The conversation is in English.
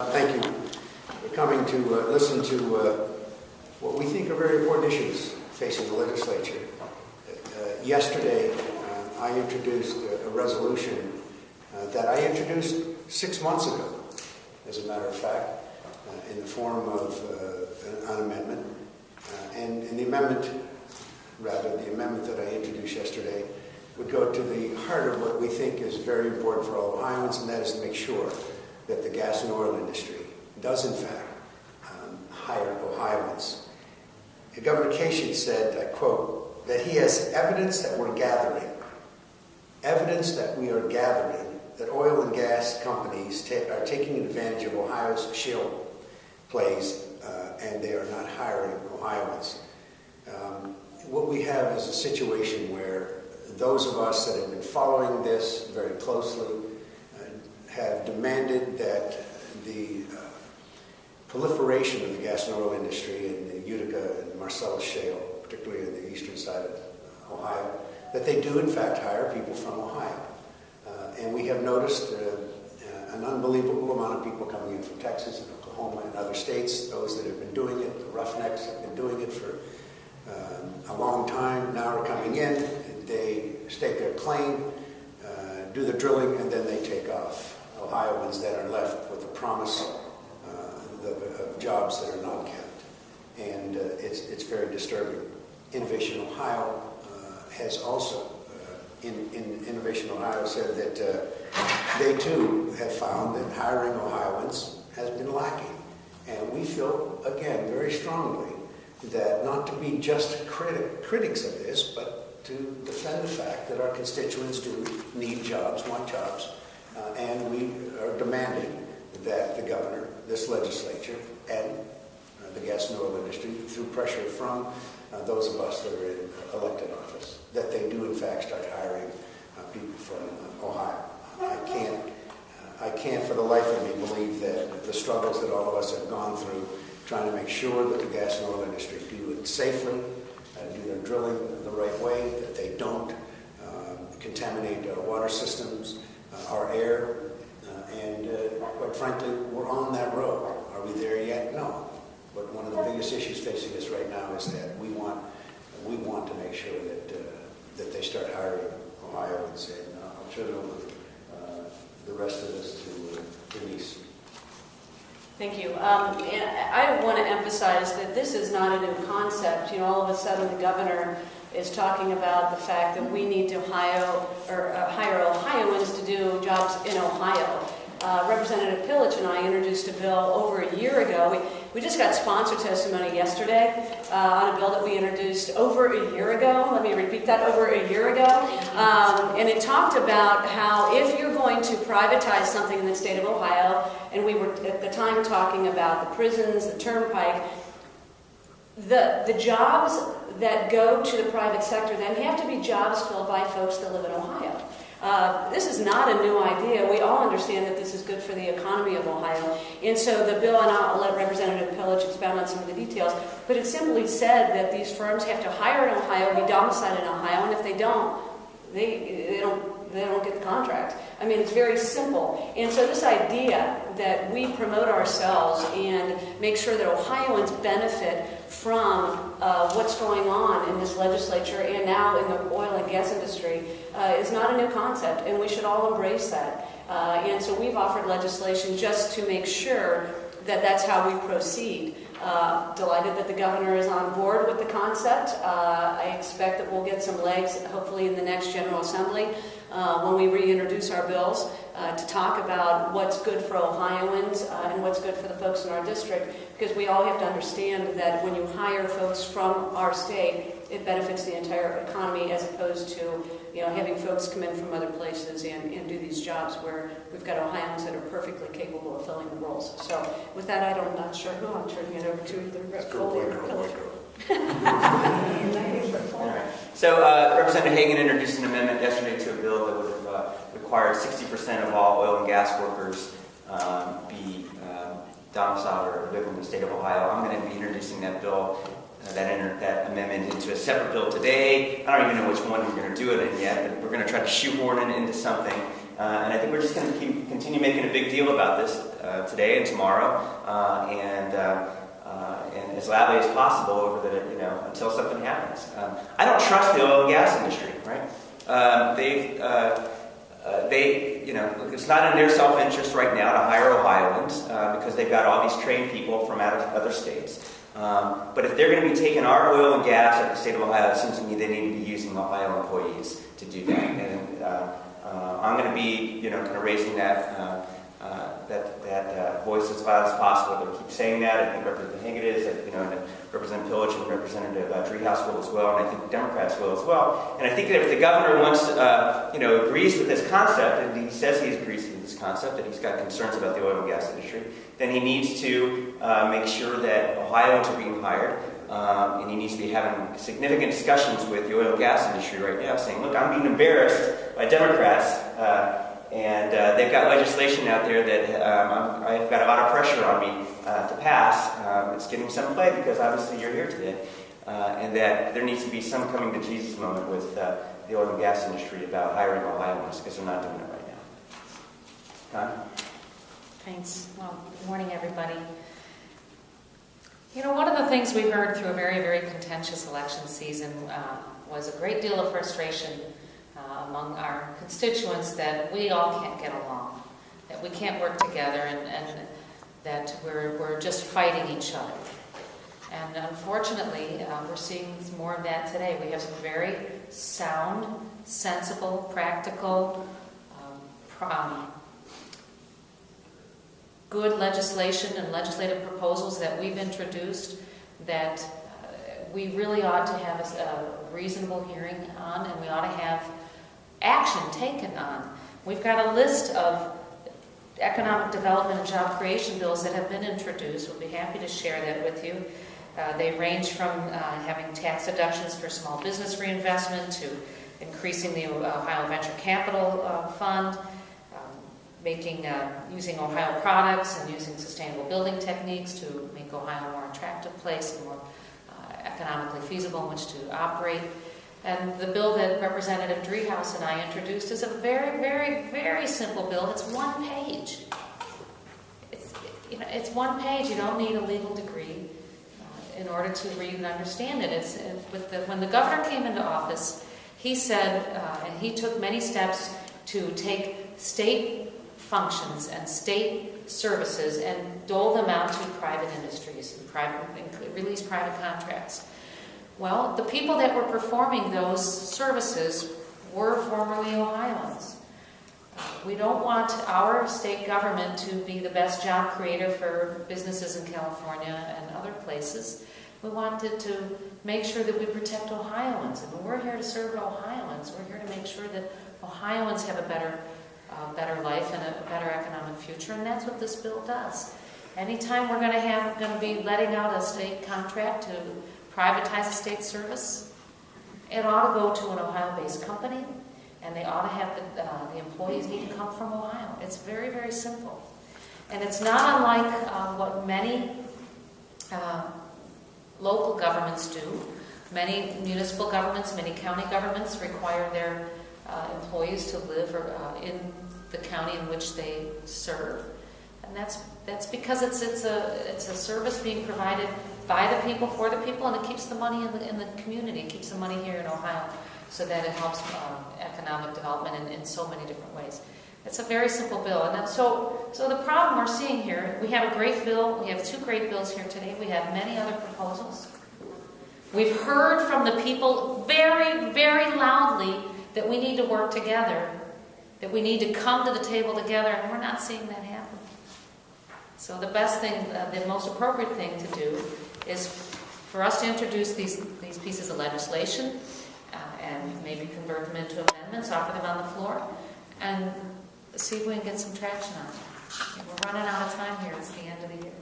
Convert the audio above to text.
Thank you for coming to listen to what we think are very important issues facing the legislature. Yesterday, I introduced a resolution that I introduced 6 months ago, as a matter of fact, in the form of an amendment. And the amendment that I introduced yesterday would go to the heart of what we think is very important for all Ohioans, and that is to make sure that the gas and oil industry does, in fact, hire Ohioans. Governor Kasich said, I quote, that he has evidence that we are gathering that oil and gas companies are taking advantage of Ohio's shale plays, and they are not hiring Ohioans. What we have is a situation where those of us that have been following this very closely have demanded that the proliferation of the gas and oil industry in the Utica and Marcellus shale, particularly in the eastern side of Ohio, that they do in fact hire people from Ohio. And we have noticed an unbelievable amount of people coming in from Texas and Oklahoma and other states. Those that have been doing it, the Roughnecks have been doing it for a long time, now are coming in. They stake their claim, do the drilling, and then they take off. Ohioans that are left with the promise of jobs that are not kept. And it's very disturbing. Innovation Ohio has also, Innovation Ohio said that they too have found that hiring Ohioans has been lacking. And we feel, again, very strongly that not to be just critics of this, but to defend the fact that our constituents do need jobs, want jobs, and we are demanding that the governor, this legislature, and the gas and oil industry, through pressure from those of us that are in elected office, that they do in fact start hiring people from Ohio. I can't for the life of me believe that the struggles that all of us have gone through trying to make sure that the gas and oil industry do it safely, do their drilling the right way, that they don't contaminate our water systems, our air, and quite frankly, we're on that road. Are we there yet? No. But one of the biggest issues facing us right now is that we want to make sure that they start hiring Ohioans. And I'll turn over the rest of this to Denise. Thank you. And I want to emphasize that this is not a new concept. You know, all of a sudden the governor is talking about the fact that we need to hire Ohioans to do jobs in Ohio. Representative Pillich and I introduced a bill over a year ago. We just got sponsor testimony yesterday on a bill that we introduced over a year ago. Let me repeat that, over a year ago. And it talked about how if you're going to privatize something in the state of Ohio, and we were at the time talking about the prisons, the turnpike, the jobs that go to the private sector then have to be jobs filled by folks that live in Ohio. This is not a new idea. We all understand that this is good for the economy of Ohio. And so the bill, and I'll let Representative Pillich expound on some of the details, but it simply said that these firms have to hire in Ohio, be domiciled in Ohio, and if they don't, they don't get the contract. I mean, it's very simple. And so this idea that we promote ourselves and make sure that Ohioans benefit from what's going on in this legislature and now in the oil and gas industry is not a new concept, and we should all embrace that. And so we've offered legislation just to make sure that that's how we proceed. Delighted that the governor is on board with the concept. I expect that we'll get some legs, hopefully in the next General Assembly, when we reintroduce our bills, to talk about what's good for Ohioans and what's good for the folks in our district, because we all have to understand that when you hire folks from our state, it benefits the entire economy as opposed to having folks come in from other places and do these jobs where we've got Ohioans that are perfectly capable of filling the roles. So with that, I'm not sure who I'm turning it over to, either Foley or Pillich. So Representative Hagan introduced an amendment yesterday to a bill that would have required 60% of all oil and gas workers be domiciled or live in the state of Ohio. I'm going to be introducing that bill, that amendment into a separate bill today. I don't even know which one we're going to do it in yet, but we're going to try to shoehorn it into something. And I think we're just going to continue making a big deal about this. today and tomorrow, and as loudly as possible over the, until something happens. I don't trust the oil and gas industry, right? It's not in their self-interest right now to hire Ohioans because they've got all these trained people from out of other states. But if they're going to be taking our oil and gas at the state of Ohio, it seems to me they need to be using Ohio employees to do that. And I'm going to be, kind of raising that voice as loud as possible. They keep saying that. I think Representative Hagan is, and Representative Pillich and Representative Driehaus will as well, and I think Democrats will as well. And I think that if the governor wants, agrees with this concept, and he says he agrees with this concept, that he's got concerns about the oil and gas industry, then he needs to make sure that Ohioans are being hired, and he needs to be having significant discussions with the oil and gas industry right now, saying, look, I'm being embarrassed by Democrats, and they've got legislation out there that I've got a lot of pressure on me to pass. It's getting some play because obviously you're here today, and that there needs to be some coming to Jesus moment with the oil and gas industry about hiring Ohioans because they're not doing it right now. Connie? Thanks. Well, good morning, everybody. One of the things we heard through a very, very contentious election season was a great deal of frustration among our constituents that we all can't get along, that we can't work together, and that we're just fighting each other. And unfortunately, we're seeing more of that today. We have some very sound, sensible, practical, good legislation and legislative proposals that we've introduced that we really ought to have a reasonable hearing on, and we ought to have action taken on. We've got a list of economic development and job creation bills that have been introduced. We'll be happy to share that with you. They range from having tax deductions for small business reinvestment to increasing the Ohio Venture Capital Fund, using Ohio products and using sustainable building techniques to make Ohio a more attractive place and more economically feasible in which to operate. And the bill that Representative Driehaus and I introduced is a very, very, very simple bill. It's one page. It's one page. You don't need a legal degree in order to read and understand it. When the governor came into office, he said, and he took many steps to take state functions and state services and dole them out to private industries and release private contracts. Well, the people that were performing those services were formerly Ohioans. We don't want our state government to be the best job creator for businesses in California and other places. We wanted to make sure that we protect Ohioans. And we're here to serve Ohioans. We're here to make sure that Ohioans have a better life and a better economic future, and that's what this bill does. Anytime we're going to be letting out a state contract to privatize a state service, it ought to go to an Ohio-based company, and they ought to have the employees need to come from Ohio. It's very, very simple. And it's not unlike what many local governments do. Many municipal governments, many county governments require their employees to live in the county in which they serve. And that's because it's a service being provided by the people, for the people, and it keeps the money in the community. It keeps the money here in Ohio so that it helps economic development in so many different ways. It's a very simple bill. And so the problem we're seeing here, we have a great bill. We have two great bills here today. We have many other proposals. We've heard from the people very, very loudly that we need to work together, that we need to come to the table together, and we're not seeing that happen. So the best thing, the most appropriate thing to do is for us to introduce these pieces of legislation and maybe convert them into amendments, offer them on the floor, and see if we can get some traction on it. We're running out of time here. It's the end of the year.